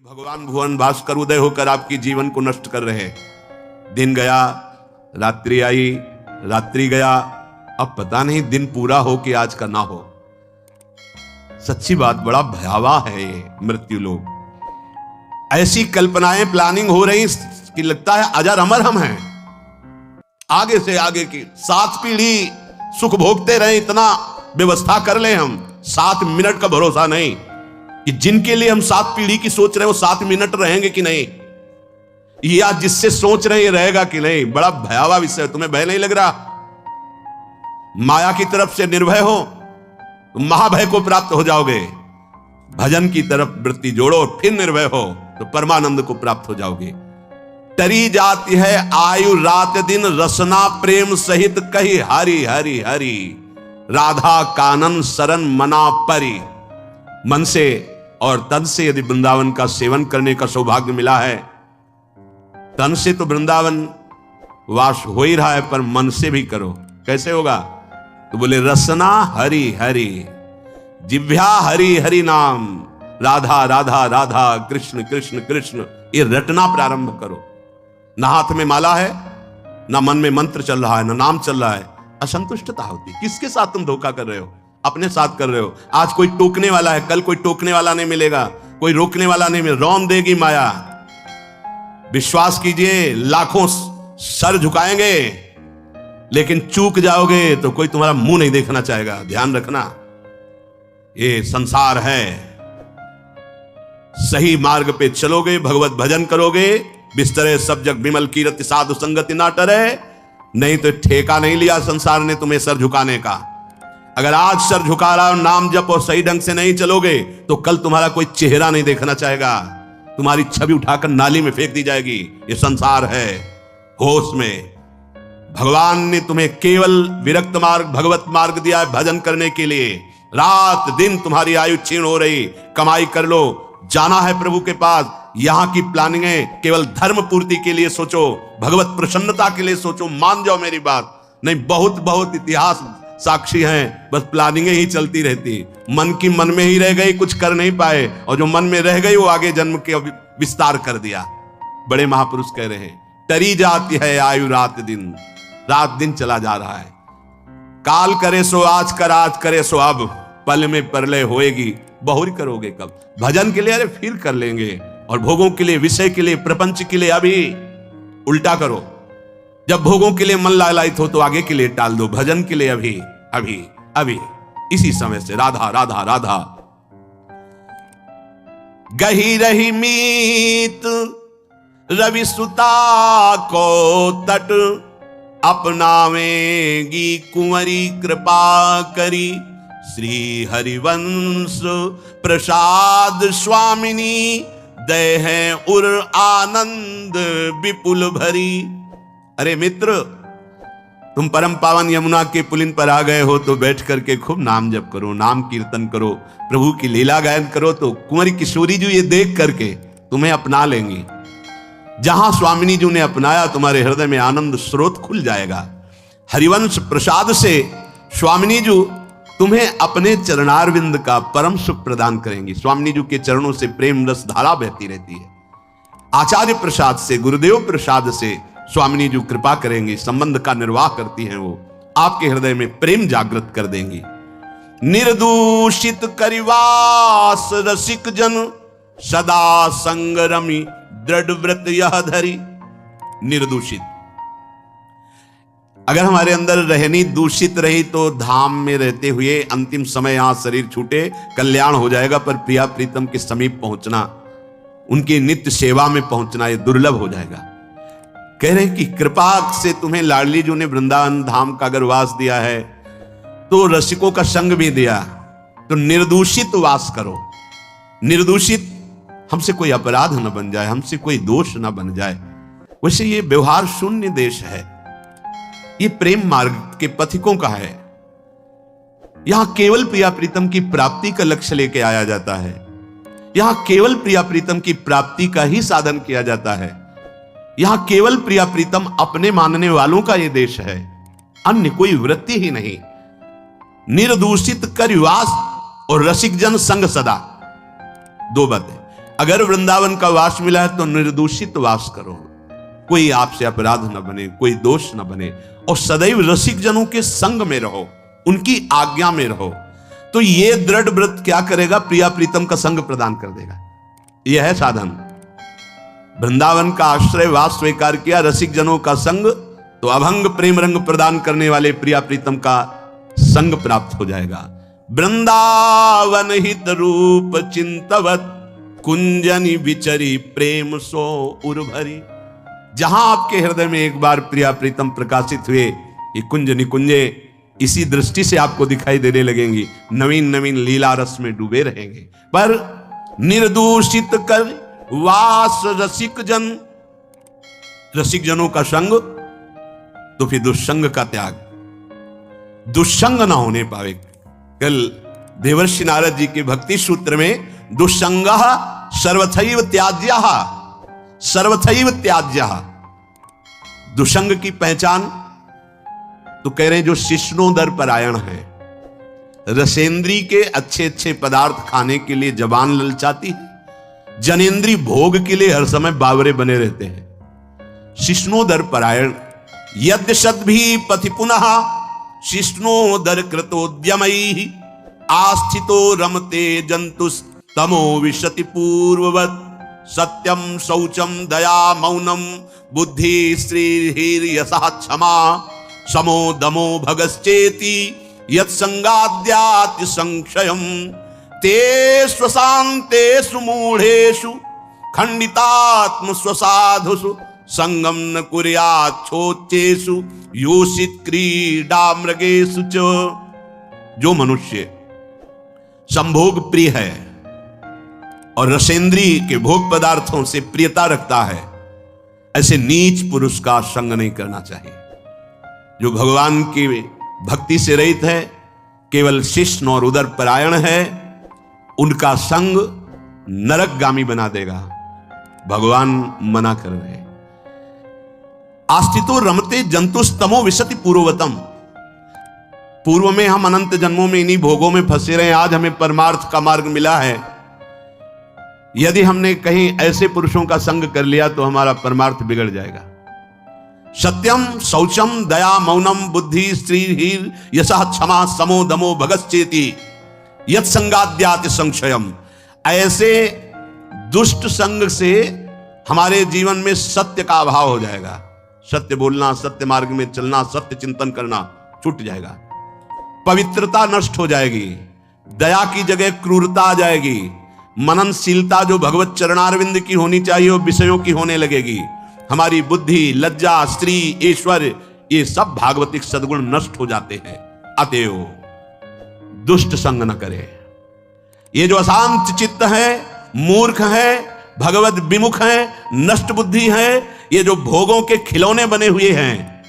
भगवान भुवन भास्कर उदय होकर आपकी जीवन को नष्ट कर रहे हैं। दिन गया, रात्रि आई, रात्रि गया, अब पता नहीं दिन पूरा हो कि आज का ना हो। सच्ची बात, बड़ा भयावह है ये मृत्यु लोग। ऐसी कल्पनाएं प्लानिंग हो रही कि लगता है अजर अमर हम हैं। आगे से आगे की 7 पीढ़ी सुख भोगते रहे, इतना व्यवस्था कर ले हम। 7 मिनट का भरोसा नहीं कि जिनके लिए हम 7 पीढ़ी की सोच रहे हो 7 मिनट रहेंगे कि नहीं, या जिससे सोच रहे हैं रहेगा कि नहीं। बड़ा भयावह विषय। तुम्हें भय नहीं लग रहा? माया की तरफ से निर्भय हो तो महाभय को प्राप्त हो जाओगे। भजन की तरफ वृत्ति जोड़ो, फिर निर्भय हो तो परमानंद को प्राप्त हो जाओगे। टरी जाती है आयु रात दिन, रसना प्रेम सहित कही हरि हरि हरि। राधा कानन शरण मना परी। मन से और तन से यदि वृंदावन का सेवन करने का सौभाग्य मिला है, तन से तो वृंदावन वास हो ही रहा है, पर मन से भी करो। कैसे होगा? तो बोले रसना हरि हरि, जिह्वा हरि हरि नाम, राधा राधा राधा, कृष्ण कृष्ण कृष्ण, ये रटना प्रारंभ करो। ना हाथ में माला है, ना मन में मंत्र चल रहा है, ना नाम चल रहा है, असंतुष्टता होती। किसके साथ तुम धोखा कर रहे हो? अपने साथ कर रहे हो। आज कोई टोकने वाला है, कल कोई टोकने वाला नहीं मिलेगा, कोई रोकने वाला नहीं मिलेगा। रौन देगी माया। विश्वास कीजिए, लाखों सर झुकाएंगे, लेकिन चूक जाओगे तो कोई तुम्हारा मुंह नहीं देखना चाहेगा। ध्यान रखना, ये संसार है। सही मार्ग पे चलोगे, भगवत भजन करोगे, बिस्तरे सब जग विमल कीरति, साधु संगति ना टरे। नहीं तो ठेका नहीं लिया संसार ने तुम्हें सर झुकाने का। अगर आज सर झुका रहा हो, नाम जप और सही ढंग से नहीं चलोगे, तो कल तुम्हारा कोई चेहरा नहीं देखना चाहेगा। तुम्हारी छवि उठाकर नाली में फेंक दी जाएगी। ये संसार है। होश में। भगवान ने तुम्हें केवल विरक्त मार्ग, भगवत मार्ग दिया है भजन करने के लिए। रात दिन तुम्हारी आयु क्षीण हो रही, कमाई कर लो, जाना है प्रभु के पास। यहां की प्लानिंगें केवल धर्म पूर्ति के लिए सोचो, भगवत प्रसन्नता के लिए सोचो। मान जाओ मेरी बात। नहीं, बहुत बहुत इतिहास साक्षी हैं, बस प्लानिंगें ही चलती रहती। मन की मन में ही रह गई, कुछ कर नहीं पाए, और जो मन में रह गई वो आगे जन्म के विस्तार कर दिया। बड़े महापुरुष कह रहे हैं, टरी जाती है आयु रात दिन, रात दिन चला जा रहा है। काल करे सो आज कर, आज करे सो अब, पल में परलय होएगी, बहुरी करोगे कब। भजन के लिए अरे फिर कर लेंगे, और भोगों के लिए, विषय के लिए, प्रपंच के लिए अभी। उल्टा करो, जब भोगों के लिए मन लालायित हो तो आगे के लिए टाल दो। भजन के लिए अभी अभी अभी, इसी समय से। राधा राधा राधा। गही रही मीत रवि सुता को तट, अपनावेगी कुंवरी कृपा करी। श्री हरिवंश प्रसाद स्वामिनी, दय है उर आनंद विपुल भरी। अरे मित्र, तुम परम पावन यमुना के पुलिन पर आ गए हो तो बैठ करके खूब नाम जप करो, नाम कीर्तन करो, प्रभु की लीला गायन करो, तो कुंवरी किशोरी जी ये देख करके तुम्हें अपना लेंगी। जहां स्वामिनी जी ने अपनाया, तुम्हारे हृदय में आनंद स्रोत खुल जाएगा। हरिवंश प्रसाद से स्वामिनी जी तुम्हें अपने चरणारविंद का परम सुख प्रदान करेंगी। स्वामिनी जी के चरणों से प्रेम रस धारा बहती रहती है। आचार्य प्रसाद से, गुरुदेव प्रसाद से स्वामिनी जी कृपा करेंगी, संबंध का निर्वाह करती हैं। वो आपके हृदय में प्रेम जागृत कर देंगी। निर्दूषित करिवास रसिक जन, सदा संग रमी दृढ़ व्रत यह धरी। निर्दूषित, अगर हमारे अंदर रहनी दूषित रही तो धाम में रहते हुए अंतिम समय यहां शरीर छूटे कल्याण हो जाएगा, पर प्रिया प्रीतम के समीप पहुंचना, उनकी नित्य सेवा में पहुंचना, यह दुर्लभ हो जाएगा। कह रहे कि कृपा से तुम्हें लाडली जी ने वृंदावन धाम का अगर वास दिया है, तो रसिकों का संग भी दिया, तो निर्दूषित वास करो। निर्दूषित, हमसे कोई अपराध न बन जाए, हमसे कोई दोष न बन जाए। वैसे ये व्यवहार शून्य देश है। ये प्रेम मार्ग के पथिकों का है। यहां केवल प्रिया प्रीतम की प्राप्ति का लक्ष्य लेके आया जाता है। यहां केवल प्रिया प्रीतम की प्राप्ति का ही साधन किया जाता है। यहां केवल प्रिया प्रीतम अपने मानने वालों का यह देश है, अन्य कोई वृत्ति ही नहीं। निर्दूषित करिवास और रसिक जन संग सदा, दो बातें। अगर वृंदावन का वास मिला है तो निर्दूषित वास करो, कोई आपसे अपराध न बने, कोई दोष न बने, और सदैव रसिक जनों के संग में रहो, उनकी आज्ञा में रहो। तो ये दृढ़ व्रत क्या करेगा? प्रिया प्रीतम का संग प्रदान कर देगा। यह है साधन। वृंदावन का आश्रय वास स्वीकार किया, रसिक जनों का संग, तो अभंग प्रेम रंग प्रदान करने वाले प्रिया प्रीतम का संग प्राप्त हो जाएगा। वृंदावन हित रूप चिंतवत कुंजनि विचरी प्रेम सो उर्भरी। जहां आपके हृदय में एक बार प्रिया प्रीतम प्रकाशित हुए, ये कुंज निकुंजे इसी दृष्टि से आपको दिखाई देने लगेंगी, नवीन नवीन लीला रस में डूबे रहेंगे। पर निर्दूषित कर वास रसिक जन, रसिक जनों का संग, तो फिर दुष्संग का त्याग, दुष्संग ना होने पावे। कल देवर्षि नारद जी के भक्ति सूत्र में दुष्संगः सर्वथैव त्याज्यः, सर्वथैव त्याज्यः, दुष्संग की पहचान तो कह रहे हैं जो शिष्णोदर परायण है, रसेंद्री के अच्छे अच्छे पदार्थ खाने के लिए जबान ललचाती है, जनेन्द्री भोग के लिए हर समय बावरे बने रहते हैं। शिष्णोदर परायण यद्यशद भी पथि पुनः शिष्णोदर कृतोद्यमैः आस्थितो रमते जंतुस तमो विशति पूर्ववत् सत्यम शौचम दया मौनम बुद्धि श्रीर्यशः क्षमा समो दमो भगश्चेति यत्संगाद्याति संक्षयम् ते स्वशान्तेषु मूढ़ेषु खंडितात्म स्वसाधुषु संगम न कुर्याच्छोच्चेषु योषित क्रीडा मृगेषु च। जो मनुष्य संभोग प्रिय है और रसेंद्री के भोग पदार्थों से प्रियता रखता है, ऐसे नीच पुरुष का संग नहीं करना चाहिए। जो भगवान की भक्ति से रहित है, केवल शिष्ण और उदर परायण है, उनका संग नरकगामी बना देगा। भगवान मना कर रहे हैं। आस्थितो रमते जंतुस्तमो विशति पूर्ववतम। पूर्व में हम अनंत जन्मों में इन्हीं भोगों में फंसे रहे, आज हमें परमार्थ का मार्ग मिला है। यदि हमने कहीं ऐसे पुरुषों का संग कर लिया तो हमारा परमार्थ बिगड़ जाएगा। सत्यम शौचम दया मौनम बुद्धि श्रीर् यशः क्षमा समो दमो भगश्चेति यत् संगाद्याति संशयम। ऐसे दुष्ट संग से हमारे जीवन में सत्य का अभाव हो जाएगा। सत्य बोलना, सत्य मार्ग में चलना, सत्य चिंतन करना छूट जाएगा। पवित्रता नष्ट हो जाएगी, दया की जगह क्रूरता आ जाएगी, मननशीलता जो भगवत चरणारविंद की होनी चाहिए वो विषयों की होने लगेगी। हमारी बुद्धि, लज्जा, स्त्री, ईश्वर, ये सब भागवतिक सद्गुण नष्ट हो जाते हैं। अतएव दुष्ट संग न करे। ये जो अशांत चित्त है, मूर्ख है, भगवत विमुख है, नष्ट बुद्धि है, ये जो भोगों के खिलौने बने हुए हैं,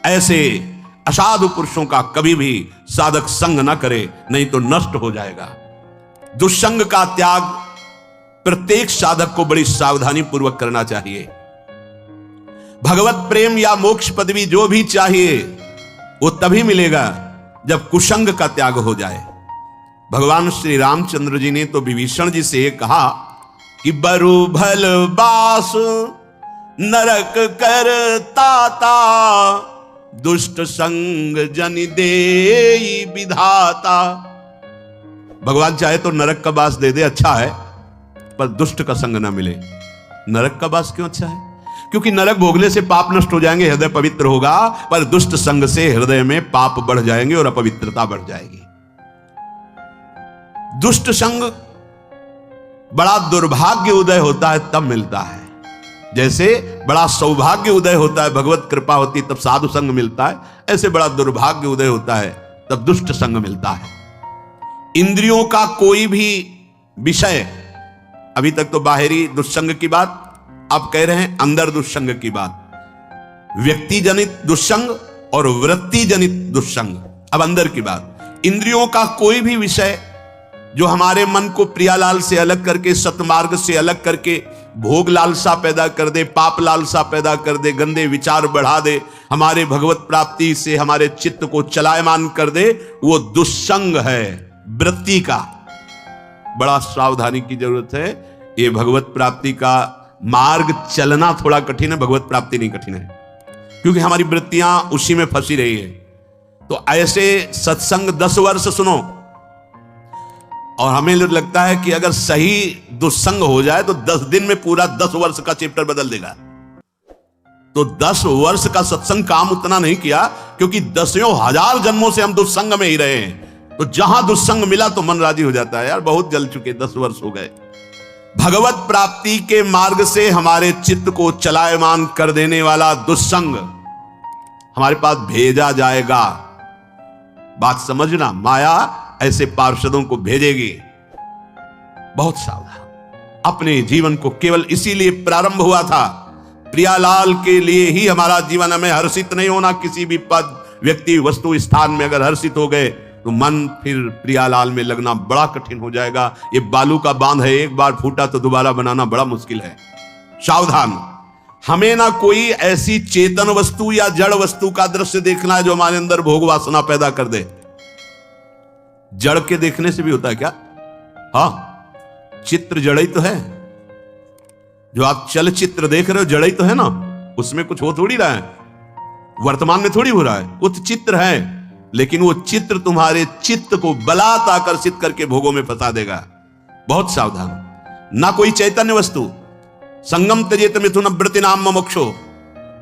ऐसे असाधु पुरुषों का कभी भी साधक संग न करे, नहीं तो नष्ट हो जाएगा। दुष्संग का त्याग प्रत्येक साधक को बड़ी सावधानी पूर्वक करना चाहिए। भगवत प्रेम या मोक्ष पदवी जो भी चाहिए वो तभी मिलेगा जब कुसंग का त्याग हो जाए। भगवान श्री रामचंद्र जी ने तो विभीषण जी से कहा कि बरु भल बास नरक करताता दुष्ट संग जन देई विधाता। भगवान चाहे तो नरक का बास दे दे, अच्छा है, पर दुष्ट का संग ना मिले। नरक का बास क्यों अच्छा है? क्योंकि नरक भोगने से पाप नष्ट हो जाएंगे, हृदय पवित्र होगा, पर दुष्ट संग से हृदय में पाप बढ़ जाएंगे और अपवित्रता बढ़ जाएगी। दुष्ट संग बड़ा दुर्भाग्य उदय होता है तब मिलता है, जैसे बड़ा सौभाग्य उदय होता है, भगवत कृपा होती तब साधु संग मिलता है, ऐसे बड़ा दुर्भाग्य उदय होता है तब दुष्ट संग मिलता है। इंद्रियों का कोई भी विषय, अभी तक तो बाहरी दुष्संग की बात, अब कह रहे हैं अंदर दुष्संग की बात। व्यक्ति जनित दुष्संग और वृत्ति जनित दुष्संग। अब अंदर की बात, इंद्रियों का कोई भी विषय जो हमारे मन को प्रियालाल से अलग करके, सतमार्ग से अलग करके भोग लालसा पैदा कर दे, पाप लालसा पैदा कर दे, गंदे विचार बढ़ा दे, हमारे भगवत प्राप्ति से हमारे चित्त को चलायमान कर दे, वो दुष्संग है। वृत्ति का बड़ा सावधानी की जरूरत है। ये भगवत प्राप्ति का मार्ग चलना थोड़ा कठिन है, भगवत प्राप्ति नहीं कठिन है, क्योंकि हमारी वृत्तियां उसी में फंसी रही है। तो ऐसे सत्संग 10 वर्ष सुनो, और हमें लगता है कि अगर सही दुस्संग हो जाए तो 10 दिन में पूरा 10 वर्ष का चैप्टर बदल देगा। तो 10 वर्ष का सत्संग काम उतना नहीं किया, क्योंकि 10,000 जन्मों से हम दुस्संग में ही रहे हैं। तो जहां दुस्संग मिला तो मन राजी हो जाता है, यार बहुत जल चुके, 10 वर्ष हो गए। भगवत प्राप्ति के मार्ग से हमारे चित्त को चलायमान कर देने वाला दुस्संग हमारे पास भेजा जाएगा। बात समझना, माया ऐसे पार्षदों को भेजेगी। बहुत सावधान। अपने जीवन को केवल इसीलिए प्रारंभ हुआ था, प्रियालाल के लिए ही हमारा जीवन। हमें हर्षित नहीं होना किसी भी पद, व्यक्ति, वस्तु, स्थान में। अगर हर्षित हो गए तो मन फिर प्रियालाल में लगना बड़ा कठिन हो जाएगा। ये बालू का बांध है, एक बार फूटा तो दोबारा बनाना बड़ा मुश्किल है। सावधान। हमें ना कोई ऐसी चेतन वस्तु या जड़ वस्तु का दृश्य देखना है जो हमारे अंदर भोग वासना पैदा कर दे। जड़ के देखने से भी होता है क्या? हाँ, चित्र जड़ ही तो है। जो आप चलचित्र देख रहे हो जड़ ही तो है ना, उसमें कुछ हो थोड़ी रहा है, वर्तमान में थोड़ी हो रहा है, वो तो चित्र है। लेकिन वो चित्र तुम्हारे चित्त को बलात् आकर्षित करके भोगों में फंसा देगा। बहुत सावधान। ना कोई चैतन्य वस्तु। संगम त्यजेत मिथुन वृत्ति नाम मोक्षो।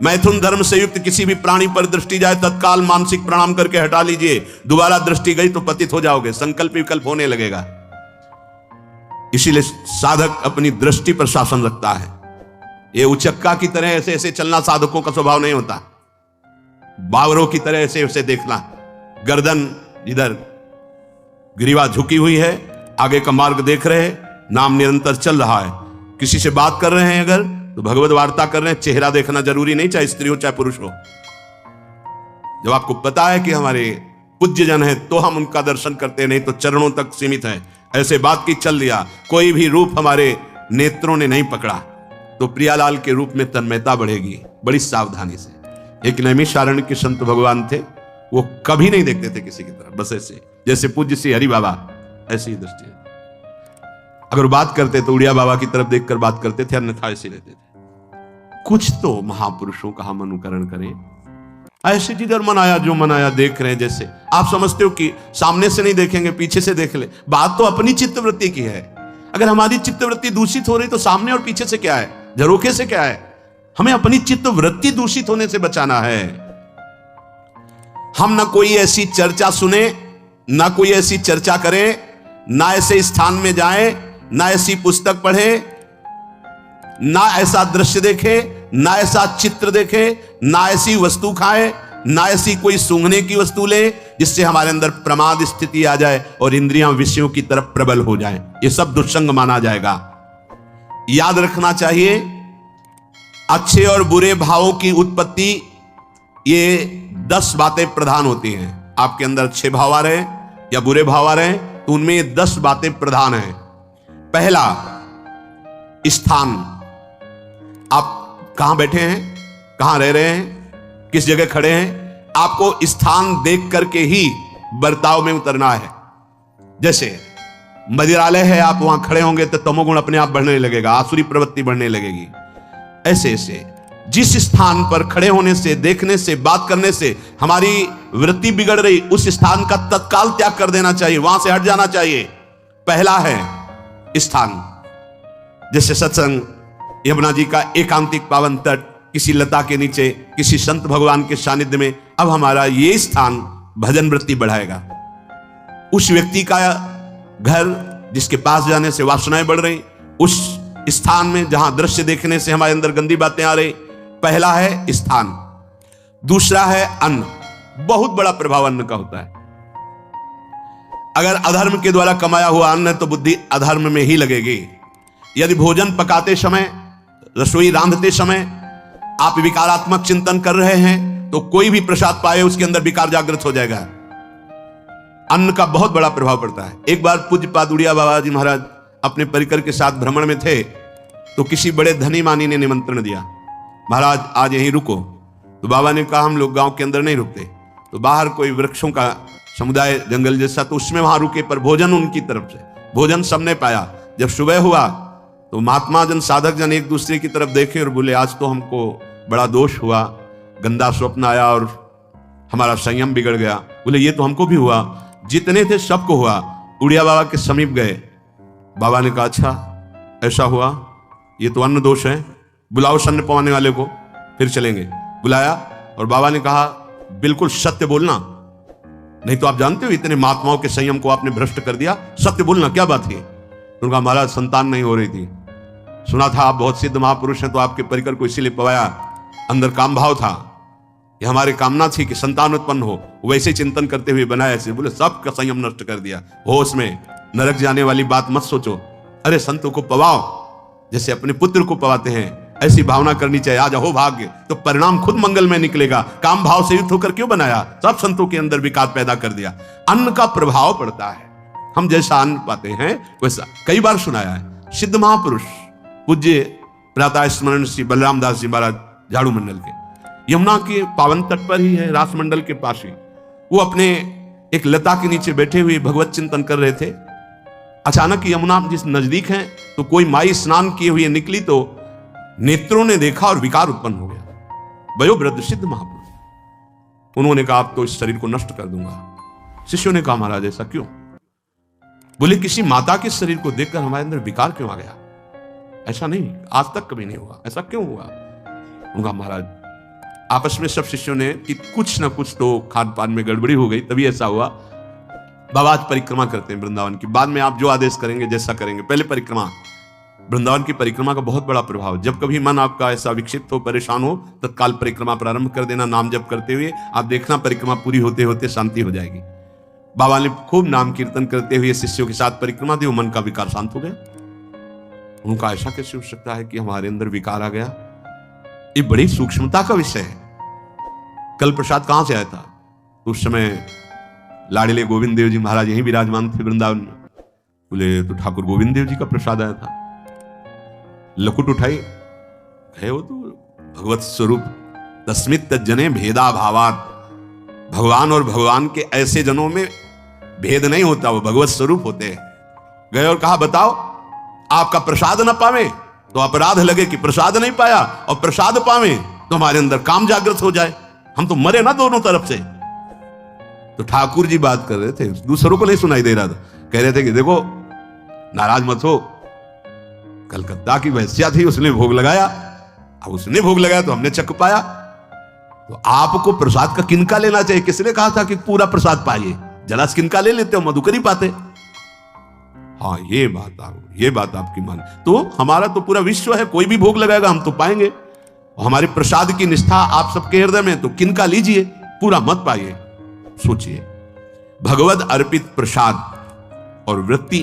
मैथुन धर्म से युक्त किसी भी प्राणी पर दृष्टि जाए तत्काल मानसिक प्रणाम करके हटा लीजिए। दोबारा दृष्टि गई तो पतित हो जाओगे, संकल्प विकल्प होने लगेगा। इसीलिए साधक अपनी दृष्टि पर शासन रखता है। ये उचक्का की तरह ऐसे ऐसे चलना साधकों का स्वभाव नहीं होता। बावरों की तरह ऐसे ऐसे देखना, गर्दन इधर, ग्रीवा झुकी हुई है, आगे का मार्ग देख रहे हैं, नाम निरंतर चल रहा है। किसी से बात कर रहे हैं अगर तो भगवत वार्ता कर रहे हैं, चेहरा देखना जरूरी नहीं, चाहे स्त्री हो चाहे पुरुष हो। जब आपको पता है कि हमारे पूज्य जन है तो हम उनका दर्शन करते, नहीं तो चरणों तक सीमित है। ऐसे बात की चल दिया, कोई भी रूप हमारे नेत्रों ने नहीं पकड़ा तो प्रियालाल के रूप में तन्मयता बढ़ेगी। बड़ी सावधानी से। एक नैमिषारण्य के संत भगवान थे, वो कभी नहीं देखते थे किसी की तरफ, बस ऐसे जैसे पूज्य श्री हरि बाबा, ऐसी ही दृष्टि है। अगर बात करते तो उड़िया बाबा की तरफ देखकर बात करते थे, अन्यथा ऐसे रहते थे। कुछ तो महापुरुषों का हम अनुकरण करें। ऐसे जिधर मन आया जो मन आया देख रहे हैं। जैसे आप समझते हो कि सामने से नहीं देखेंगे, पीछे से देख ले। बात तो अपनी चित्तवृत्ति की है। अगर हमारी चित्तवृत्ति दूषित हो रही तो सामने और पीछे से क्या है, झरोखे से क्या है? हमें अपनी चित्तवृत्ति दूषित होने से बचाना है। हम ना कोई ऐसी चर्चा सुने, ना कोई ऐसी चर्चा करें, ना ऐसे स्थान में जाएं, ना ऐसी पुस्तक पढ़ें, ना ऐसा दृश्य देखें, ना ऐसा चित्र देखें, ना ऐसी वस्तु खाएं, ना ऐसी कोई सूंघने की वस्तु लें जिससे हमारे अंदर प्रमाद स्थिति आ जाए और इंद्रियां विषयों की तरफ प्रबल हो जाएं। ये सब दुष्संग माना जाएगा। याद रखना चाहिए, अच्छे और बुरे भावों की उत्पत्ति, ये 10 बातें प्रधान होती हैं। आपके अंदर अच्छे भाव आ रहे या बुरे भाव आ रहे तो उनमें ये 10 बातें प्रधान हैं। पहला, स्थान। आप कहां बैठे हैं, कहां रह रहे हैं, किस जगह खड़े हैं, आपको स्थान देख करके ही बर्ताव में उतरना है। जैसे मदिरालय है, आप वहां खड़े होंगे तो तमोगुण अपने आप बढ़ने लगेगा, आसुरी प्रवृत्ति बढ़ने लगेगी। ऐसे ऐसे जिस स्थान पर खड़े होने से, देखने से, बात करने से हमारी वृत्ति बिगड़ रही, उस स्थान का तत्काल त्याग कर देना चाहिए, वहां से हट जाना चाहिए। पहला है स्थान। जैसे सत्संग, यमुना जी का एकांतिक पावन तट, किसी लता के नीचे, किसी संत भगवान के सानिध्य में, अब हमारा ये स्थान भजन वृत्ति बढ़ाएगा। उस व्यक्ति का घर जिसके पास जाने से वासनाएं बढ़ रही, उस स्थान में जहां दृश्य देखने से हमारे अंदर गंदी बातें आ रही। पहला है स्थान। दूसरा है अन्न। बहुत बड़ा प्रभाव अन्न का होता है। अगर अधर्म के द्वारा कमाया हुआ अन्न है तो बुद्धि अधर्म में ही लगेगी। यदि भोजन पकाते समय, रसोई रांधते समय आप विकारात्मक चिंतन कर रहे हैं तो कोई भी प्रसाद पाए उसके अंदर विकार जागृत हो जाएगा। अन्न का बहुत बड़ा प्रभाव पड़ता है। एक बार पूज्य पादुड़िया बाबा जी महाराज अपने परिकर के साथ भ्रमण में थे तो किसी बड़े धनी मानी ने निमंत्रण दिया, महाराज आज यहीं रुको। तो बाबा ने कहा हम लोग गांव के अंदर नहीं रुकते। तो बाहर कोई वृक्षों का समुदाय, जंगल जैसा, तो उसमें वहां रुके, पर भोजन उनकी तरफ से। भोजन सबने पाया। जब सुबह हुआ तो महात्मा जन, साधक जन एक दूसरे की तरफ देखे और बोले, आज तो हमको बड़ा दोष हुआ, गंदा स्वप्न आया और हमारा संयम बिगड़ गया। बोले, ये तो हमको भी हुआ, जितने थे सबको हुआ। उड़िया बाबा के समीप गए। बाबा ने कहा, अच्छा ऐसा हुआ, ये तो अन्न दोष है, बुलाओ सन्न पवाने वाले को, फिर चलेंगे। बुलाया और बाबा ने कहा, बिल्कुल सत्य बोलना, नहीं तो आप जानते हो इतने महात्माओं के संयम को आपने भ्रष्ट कर दिया, सत्य बोलना, क्या बात है? उनका, महाराज संतान नहीं हो रही थी, सुना था आप बहुत सिद्ध महापुरुष हैं, तो आपके परिकर को इसीलिए पवाया, अंदर काम भाव था, ये हमारी कामना थी कि संतान उत्पन्न हो, वैसे चिंतन करते हुए बनाया ऐसे। बोले, सबका संयम नष्ट कर दिया। होश में, नरक जाने वाली बात मत सोचो, अरे संतों को पवाओ जैसे अपने पुत्र को पवाते हैं, ऐसी भावना करनी चाहिए। आज हो भाग्य, तो परिणाम खुद मंगल में निकलेगा। काम भाव से युक्त होकर क्यों बनाया? सब संतों के अंदर विकार पैदा कर दिया। अन्न का प्रभाव पड़ता है, हम जैसा अन्न पाते हैं वैसा। कई बार सुनाया है, सिद्ध महापुरुष पूज्य प्रातः स्मरण श्री बलराम दास जी महाराज झाड़ू मंडल के, यमुना के पावन तट पर ही है, रास मंडल के पास ही, वो अपने एक लता के नीचे बैठे हुए भगवत चिंतन कर रहे थे। अचानक यमुना जिस नजदीक है, तो कोई माई स्नान किए हुए निकली, तो नेत्रों ने देखा और विकार उत्पन्न हो गया। वयोवृद्ध सिद्ध महापुरुष, उन्होंने कहा, आप तो इस शरीर को नष्ट कर दूंगा। शिष्यों ने कहा, महाराज ऐसा क्यों? बोले, किसी माता के शरीर को देखकर हमारे अंदर विकार क्यों आ गया? ऐसा नहीं, आज तक कभी नहीं हुआ, ऐसा क्यों हुआ? उनका, महाराज आपस में सब शिष्यों ने कि कुछ ना कुछ तो खान पान में गड़बड़ी हो गई, तभी ऐसा हुआ। बाबा आज परिक्रमा करते हैं वृंदावन की, बाद में आप जो आदेश करेंगे जैसा करेंगे, पहले परिक्रमा। वृंदावन की परिक्रमा का बहुत बड़ा प्रभाव, जब कभी मन आपका ऐसा विक्षिप्त हो, परेशान हो, तत्काल परिक्रमा प्रारंभ कर देना, नाम जप करते हुए। आप देखना परिक्रमा पूरी होते होते शांति हो जाएगी। बाबा ने खूब नाम कीर्तन करते हुए शिष्यों के साथ परिक्रमा दी, मन का विकार शांत हो गया। उनका, ऐसा कैसे हो सकता है कि हमारे अंदर विकार आ गया? ये बड़ी सूक्ष्मता का विषय है। कल प्रसाद कहां से आया था? उस समय लाडले गोविंद देव जी महाराज यहीं विराजमान थे वृंदावन में। बोले, तो ठाकुर गोविंद देव जी का प्रसाद आया था। लकुट उठाई, है वो तो भगवत स्वरूप, तस्मित जने भेदा भावात। भगवान और भगवान के ऐसे जनों में भेद नहीं होता, वो भगवत स्वरूप होते हैं। गए और कहा, बताओ, आपका प्रसाद न पावे तो अपराध लगे कि प्रसाद नहीं पाया, और प्रसाद पावे तो हमारे अंदर काम जागृत हो जाए, हम तो मरे ना दोनों तरफ से। तो ठाकुर जी बात कर रहे थे, दूसरों को नहीं सुनाई दे रहा था। कह रहे थे कि देखो, नाराज मत हो, कलकत्ता की वैश्या थी, उसने भोग लगाया, अब उसने भोग लगाया तो हमने चख पाया, तो आपको प्रसाद का किनका लेना चाहिए? किसने कहा था कि पूरा प्रसाद पाइए? जरा किनका ले लेते हो, मधुकरी पाते। हाँ, ये बात आपकी मान। तो हमारा तो पूरा विश्व है, कोई भी भोग लगाएगा हम तो पाएंगे। हमारे प्रसाद की निष्ठा आप सबके हृदय में, तो किनका लीजिए, पूरा मत पाइए। सोचिए, भगवत अर्पित प्रसाद और वृत्ति,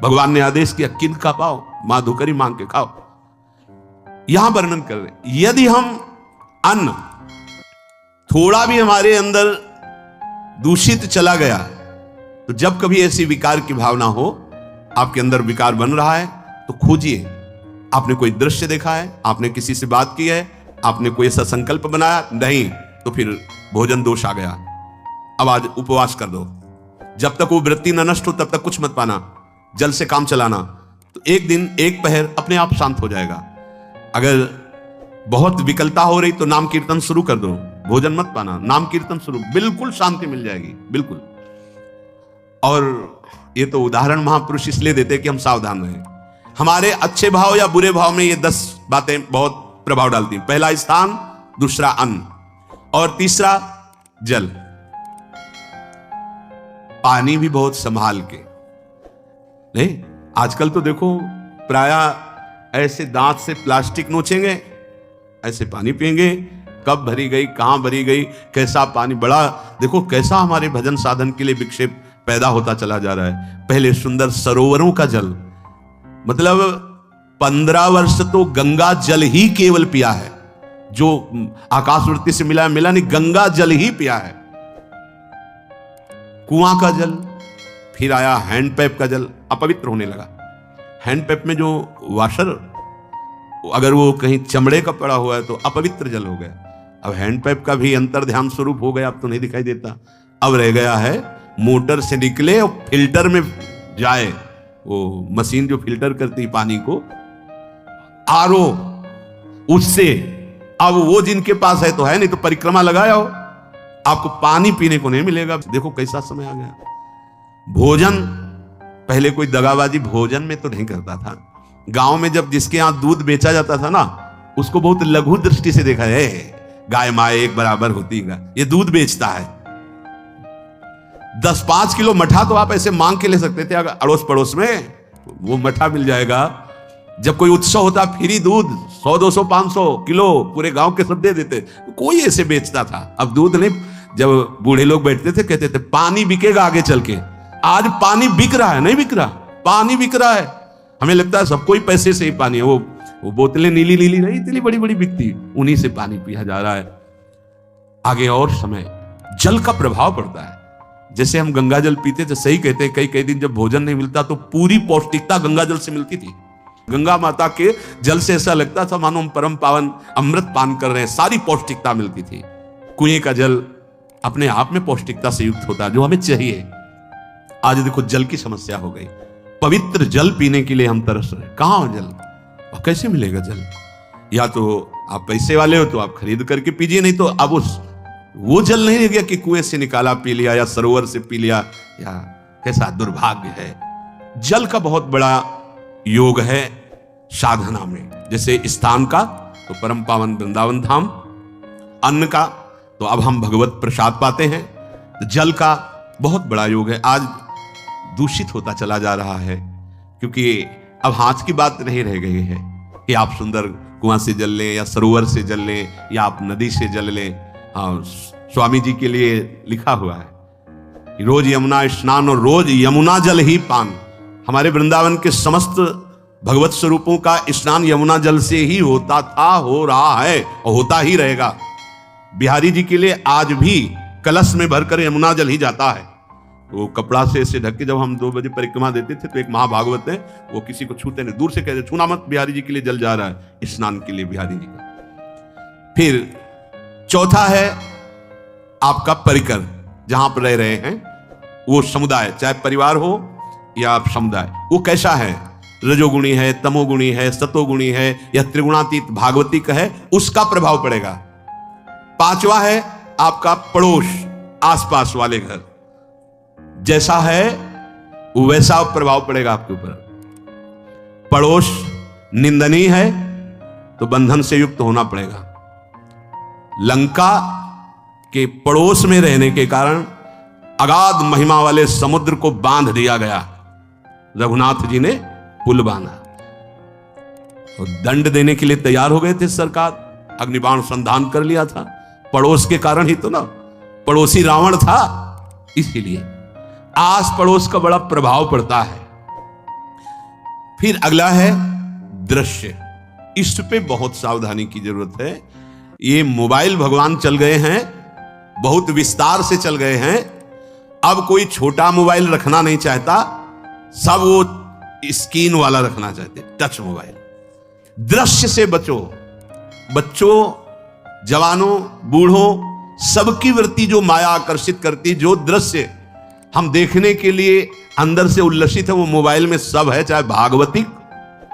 भगवान ने आदेश किया किनका पाओ, माधुकरी मांग के खाओ। यहां वर्णन कर रहे, यदि हम अन्न थोड़ा भी हमारे अंदर दूषित चला गया, तो जब कभी ऐसी विकार की भावना हो, आपके अंदर विकार बन रहा है, तो खोजिए। आपने कोई दृश्य देखा है, आपने किसी से बात की है, आपने कोई ऐसा संकल्प बनाया, नहीं, तो फिर भोजन दोष आ गया। अब आज उपवास कर दो, जब तक वो वृत्ति न नष्ट हो तब तक कुछ मत पाना, जल से काम चलाना, तो एक दिन एक पहर अपने आप शांत हो जाएगा। अगर बहुत विकलता हो रही तो नाम कीर्तन शुरू कर दो, भोजन मत पाना, नाम कीर्तन शुरू, बिल्कुल शांति मिल जाएगी, बिल्कुल। और ये तो उदाहरण महापुरुष इसलिए देते कि हम सावधान रहें। हमारे अच्छे भाव या बुरे भाव में ये 10 बातें बहुत प्रभाव डालती हैं। पहला स्थान, दूसरा अन्न, और तीसरा जल। पानी भी बहुत संभाल के, नहीं आजकल तो देखो प्रायः ऐसे दांत से प्लास्टिक नोचेंगे, ऐसे पानी पिएंगे, कब भरी गई, कहां भरी गई, कैसा पानी, बड़ा देखो कैसा हमारे भजन साधन के लिए विक्षेप पैदा होता चला जा रहा है। पहले सुंदर सरोवरों का जल, मतलब 15 वर्ष तो गंगा जल ही केवल पिया है, जो आकाशवृत्ति से मिला नहीं, गंगा जल ही पिया है। कुआं का जल, फिर आया हैंडपैप का जल, अपवित्र होने लगा। हैंडपैप में जो वाशर, अगर वो कहीं चमड़े का पड़ा हुआ है तो अपवित्र जल हो गया। अब हैंडपैप का भी अंतर ध्यान स्वरूप हो गया, अब तो नहीं दिखाई देता। अब रह गया है मोटर से निकले और फिल्टर में जाए, वो मशीन जो फिल्टर करती पानी को, आरओ, उससे। अब वो जिनके पास है तो है, नहीं तो परिक्रमा लगाया हो, आपको पानी पीने को नहीं मिलेगा। देखो कैसा समय आ गया। भोजन, पहले कोई दगाबाजी भोजन में तो नहीं करता था। गांव में जब जिसके यहां दूध बेचा जाता था ना, उसको बहुत लघु दृष्टि से देखा है, गाय माए एक बराबर होती है, ये दूध बेचता है। 10-5 किलो मठा तो आप ऐसे मांग के ले सकते थे, अगर अड़ोस पड़ोस में वो मठा मिल जाएगा। जब कोई उत्सव होता, फ्री दूध 100, 200, 500 किलो पूरे गांव के सब दे देते, कोई ऐसे बेचता था। अब दूध नहीं, जब बूढ़े लोग बैठते थे कहते थे पानी बिकेगा आगे चल के। आज पानी बिक रहा है, नहीं बिक रहा, पानी बिक रहा है। हमें लगता है सबको ही पैसे से ही पानी है। वो बोतलें नीली नीली नहीं, इतनी बड़ी बड़ी बिकती, उन्हीं से पानी पिया जा रहा है। आगे और समय, जल का प्रभाव पड़ता है। जैसे हम गंगा जल पीते थे, सही कहते हैं, कई दिन जब भोजन नहीं मिलता तो पूरी पौष्टिकता गंगा जल से मिलती थी। गंगा माता के जल से ऐसा लगता था मानो हम परम पावन अमृत पान कर रहे हैं, सारी पौष्टिकता मिलती थी। कुएं का जल अपने आप में पौष्टिकता से युक्त होता है, जो हमें चाहिए। आज देखो जल की समस्या हो गई। पवित्र जल पीने के लिए हम तरस रहे, कहां जल और कैसे मिलेगा जल? या तो आप पैसे वाले हो तो आप खरीद करके पीजिए, नहीं तो अब वो जल नहीं रह गया कि कुएं से निकाला पी लिया या सरोवर से पी लिया, या कैसा दुर्भाग्य है। जल का बहुत बड़ा योग है साधना में। जैसे स्थान का तो परम पावन वृंदावन धाम, अन्न का तो अब हम भगवत प्रसाद पाते हैं। तो जल का बहुत बड़ा योग है। आज दूषित होता चला जा रहा है, क्योंकि अब हाथ की बात नहीं रह गई है कि आप सुंदर कुआं से जल लें या सरोवर से जल लें या आप नदी से जल लें। स्वामी जी के लिए लिखा हुआ है कि रोज यमुना स्नान और रोज यमुना जल ही पान। हमारे वृंदावन के समस्त भगवत स्वरूपों का स्नान यमुना जल से ही होता था, हो रहा है और होता ही रहेगा। बिहारी जी के लिए आज भी कलश में भरकर यमुना जल ही जाता है। वो कपड़ा से ऐसे ढक के जब हम 2 बजे परिक्रमा देते थे तो एक महाभागवत है, वो किसी को छूते नहीं, दूर से कहते छूना मत, बिहारी जी के लिए जल जा रहा है, स्नान के लिए बिहारी जी का। फिर चौथा है आपका परिकर, जहां पर रह रहे हैं वो समुदाय, चाहे परिवार हो या आप समुदाय, वो कैसा है, रजोगुणी है, तमोगुणी है, सतोगुणी है या त्रिगुणातीत भागवतिक है, उसका प्रभाव पड़ेगा। 5वां है आपका पड़ोस, आसपास वाले घर, जैसा है वैसा प्रभाव पड़ेगा आपके ऊपर। पड़ोस निंदनीय है तो बंधन से युक्त होना पड़ेगा। लंका के पड़ोस में रहने के कारण अगाध महिमा वाले समुद्र को बांध दिया गया। रघुनाथ जी ने पुल बांधा और दंड देने के लिए तैयार हो गए थे सरकार, अग्निबाण संधान कर लिया था, पड़ोस के कारण ही तो ना, पड़ोसी रावण था। इसीलिए आस पड़ोस का बड़ा प्रभाव पड़ता है। फिर अगला है दृश्य, इस पे बहुत सावधानी की जरूरत है। ये मोबाइल भगवान चल गए हैं, बहुत विस्तार से चल गए हैं। अब कोई छोटा मोबाइल रखना नहीं चाहता, सब वो स्क्रीन वाला रखना चाहते, टच मोबाइल। दृश्य से बचो, बच्चों, जवानों, बूढ़ों, सबकी वृत्ति जो माया आकर्षित करती, जो दृश्य हम देखने के लिए अंदर से उल्लसित है, वो मोबाइल में सब है, चाहे भागवतिक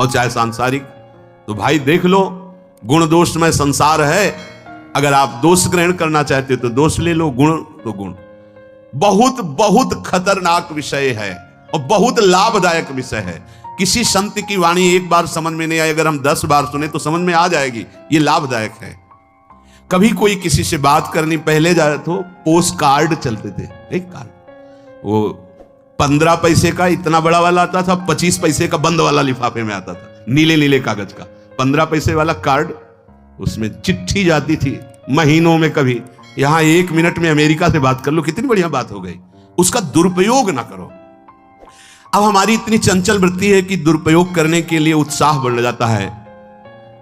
और चाहे सांसारिक। तो भाई देख लो, गुण दोष में संसार है। अगर आप दोष ग्रहण करना चाहते हो तो दोष ले लो, गुण तो गुण। बहुत बहुत खतरनाक विषय है और बहुत लाभदायक विषय है। किसी संत की वाणी एक बार समझ में नहीं आई, अगर हम 10 बार सुने तो समझ में आ जाएगी, ये लाभदायक है। कभी कोई किसी से बात करनी, पहले जाए तो पोस्ट कार्ड चलते थे, एक कार्ड, वो 15 पैसे का इतना बड़ा वाला आता था, 25 पैसे का बंद वाला लिफाफे में आता था, नीले नीले कागज का 15 पैसे वाला कार्ड, उसमें चिट्ठी जाती थी महीनों में। कभी यहां 1 मिनट में अमेरिका से बात कर लो, कितनी बढ़िया बात हो गई। उसका दुरुपयोग ना करो। अब हमारी इतनी चंचल वृत्ति है कि दुरुपयोग करने के लिए उत्साह बढ़ जाता है।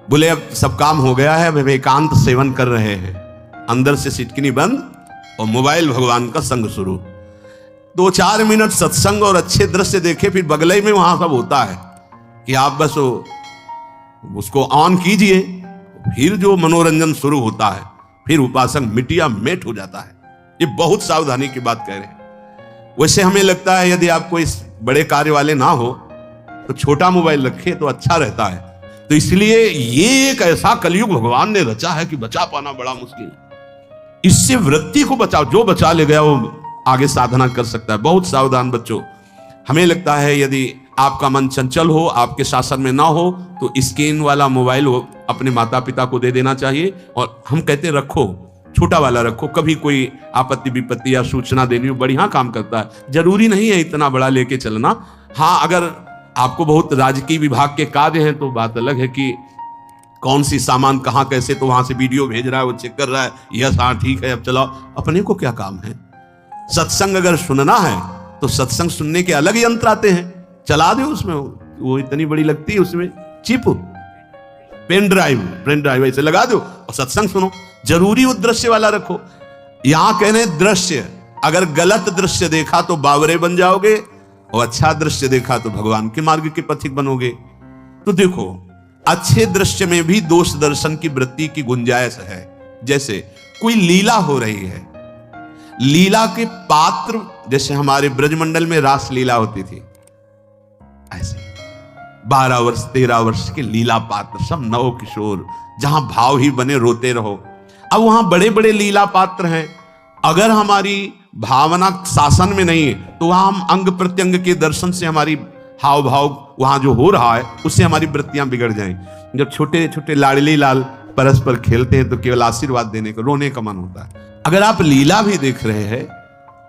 बोले अब सब काम हो गया है, अब एकांत सेवन कर रहे हैं, अंदर से सिटकिनी बंद और मोबाइल भगवान का संग शुरू। 2-4 मिनट सत्संग और अच्छे दृश्य देखे, फिर बगले में वहां सब होता है कि आप बस उसको ऑन कीजिए, फिर जो मनोरंजन शुरू होता है, फिर उपासक मिटिया मेट हो जाता है। ये बहुत सावधानी की बात कह रहे हैं। वैसे हमें लगता है यदि आप कोई बड़े कार्य वाले ना हो तो छोटा मोबाइल रखे तो अच्छा रहता है। तो इसलिए ये एक ऐसा कलयुग भगवान ने रचा है कि बचा पाना बड़ा मुश्किल है। इससे वृत्ति को बचाओ, जो बचा ले गया वो आगे साधना कर सकता है। बहुत सावधान बच्चों। हमें लगता है यदि आपका मन चंचल हो, आपके शासन में ना हो, तो स्क्रीन वाला मोबाइल अपने माता पिता को दे देना चाहिए। और हम कहते हैं रखो, छोटा वाला रखो, कभी कोई आपत्ति विपत्ति या सूचना देनी हो, बढ़िया काम करता है। जरूरी नहीं है इतना बड़ा लेके चलना। हाँ, अगर आपको बहुत राजकीय विभाग के कार्य हैं तो बात अलग है कि कौन सी सामान कहाँ कैसे, तो वहां से वीडियो भेज रहा है, वो चेक कर रहा है, यस हाँ ठीक है अब चलाओ। अपने को क्या काम है? सत्संग अगर सुनना है तो सत्संग सुनने के अलग यंत्र आते हैं, चला दो उसमें। वो इतनी बड़ी लगती है, उसमें चिप, पेन ड्राइव ऐसे लगा दो और सत्संग सुनो। जरूरी वो दृश्य वाला रखो। यहां कहने दृश्य, अगर गलत दृश्य देखा तो बावरे बन जाओगे, और अच्छा दृश्य देखा तो भगवान के मार्ग के पथिक बनोगे। तो देखो, अच्छे दृश्य में भी दोष दर्शन की वृत्ति की गुंजाइश है। जैसे कोई लीला हो रही है, लीला के पात्र, जैसे हमारे ब्रजमंडल में रास लीला होती थी, ऐसे 12 वर्ष 13 वर्ष के लीला पात्र, सब नव किशोर, जहां भाव ही बने रोते रहो। अब वहां बड़े बड़े लीला पात्र हैं, अगर हमारी भावना शासन में नहीं है तो वहां हम अंग प्रत्यंग के दर्शन से हमारी हाव भाव वहां जो हो रहा है उससे हमारी वृत्तियां बिगड़ जाएं। जब छोटे छोटे लाडली लाल परस्पर खेलते हैं तो केवल आशीर्वाद देने को, रोने का मन होता है। अगर आप लीला भी देख रहे हैं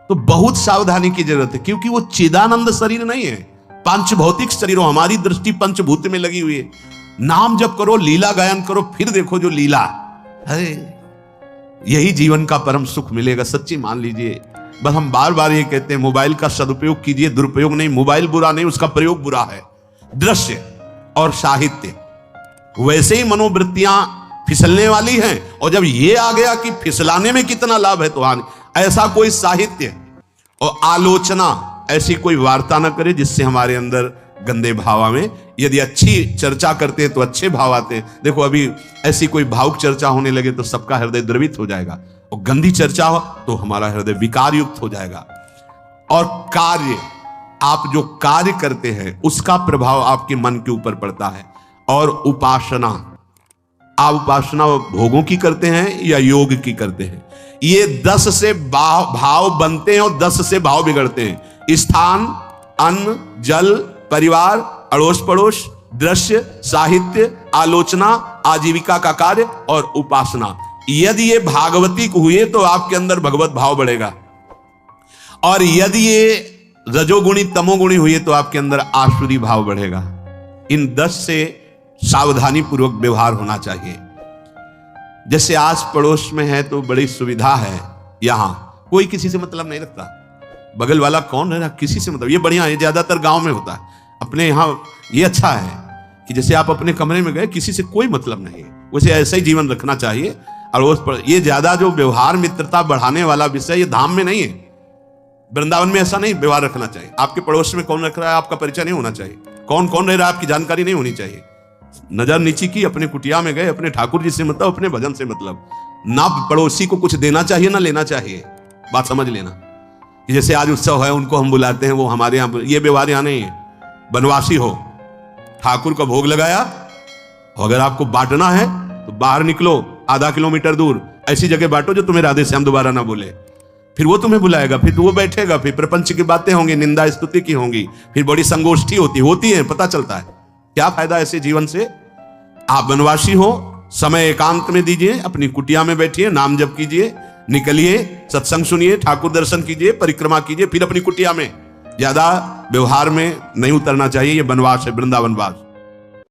तो बहुत सावधानी की जरूरत है, क्योंकि वो चिदानंद शरीर नहीं है, पंच भौतिक शरीर। हमारी दृष्टि पंचभूत में लगी हुई है। नाम जप करो, लीला गायन करो, फिर देखो जो लीला, अरे यही जीवन का परम सुख मिलेगा। सच्ची मान लीजिए। बस हम बार बार ये कहते हैं, मोबाइल का सदुपयोग कीजिए, दुरुपयोग नहीं। मोबाइल बुरा नहीं, उसका प्रयोग बुरा है। दृश्य और साहित्य, वैसे ही मनोवृत्तियां फिसलने वाली हैं, और जब ये आ गया कि फिसलाने में कितना लाभ है तो हानि। ऐसा कोई साहित्य और आलोचना, ऐसी कोई वार्ता न करे जिससे हमारे अंदर गंदे भाव आवे। यदि अच्छी चर्चा करते हैं तो अच्छे भाव आते हैं। देखो, अभी ऐसी कोई भावुक चर्चा होने लगे तो सबका हृदय द्रवित हो जाएगा, और गंदी चर्चा हो तो हमारा हृदय विकार युक्त हो जाएगा। और कार्य, आप जो कार्य करते हैं उसका प्रभाव आपके मन के ऊपर पड़ता है। और उपासना, आप उपासना भोगों की करते हैं या योग की करते हैं, ये 10 से भाव बनते हैं और 10 से भाव बिगड़ते हैं। स्थान, अन्न, जल, परिवार, अड़ोस पड़ोस, दृश्य, साहित्य, आलोचना, आजीविका का कार्य और उपासना। यदि ये भागवती हुए तो आपके अंदर भगवत भाव बढ़ेगा, और यदि ये रजोगुणी तमोगुणी हुए तो आपके अंदर आसुरी भाव बढ़ेगा। इन 10 से सावधानी पूर्वक व्यवहार होना चाहिए। जैसे आस पड़ोस में है तो बड़ी सुविधा है, यहां कोई किसी से मतलब नहीं रखता, बगल वाला कौन है ना, किसी से मतलब, ये बढ़िया है। ज्यादातर गांव में होता है। अपने यहां ये अच्छा है कि जैसे आप अपने कमरे में गए, किसी से कोई मतलब नहीं, वैसे ऐसा ही जीवन रखना चाहिए। और उस पर ये ज्यादा जो व्यवहार मित्रता बढ़ाने वाला विषय, ये धाम में नहीं है, वृंदावन में ऐसा नहीं व्यवहार रखना चाहिए। आपके पड़ोस में कौन रख रहा है आपका परिचय नहीं होना चाहिए, कौन कौन रह रहा है आपकी जानकारी नहीं होनी चाहिए। नजर नीची की, अपने कुटिया में गए, अपने ठाकुर जी से मतलब, अपने भजन से मतलब, ना पड़ोसी को कुछ देना चाहिए ना लेना चाहिए। बात समझ लेना। जैसे आज उत्सव है, उनको हम बुलाते हैं, वो हमारे यहाँ, ये व्यवहार यहाँ नहीं है। बनवासी हो, ठाकुर का भोग लगाया, अगर आपको बांटना है तो बाहर निकलो, आधा किलोमीटर दूर ऐसी जगह बांटो जो तुम्हें राधे श्याम दोबारा ना बोले। फिर वो तुम्हें बुलाएगा, फिर वो बैठेगा, फिर प्रपंच की बातें होंगी, निंदा स्तुति की होंगी, फिर बड़ी संगोष्ठी होती है, पता चलता है। क्या फायदा ऐसे जीवन से? आप बनवासी हो, समय एकांत में दीजिए, अपनी कुटिया में बैठिए, नाम जप कीजिए, निकलिए, सत्संग सुनिए, ठाकुर दर्शन कीजिए, परिक्रमा कीजिए, फिर अपनी कुटिया में। ज्यादा व्यवहार में नहीं उतरना चाहिए। ये बनवास है, वृंदावनवास।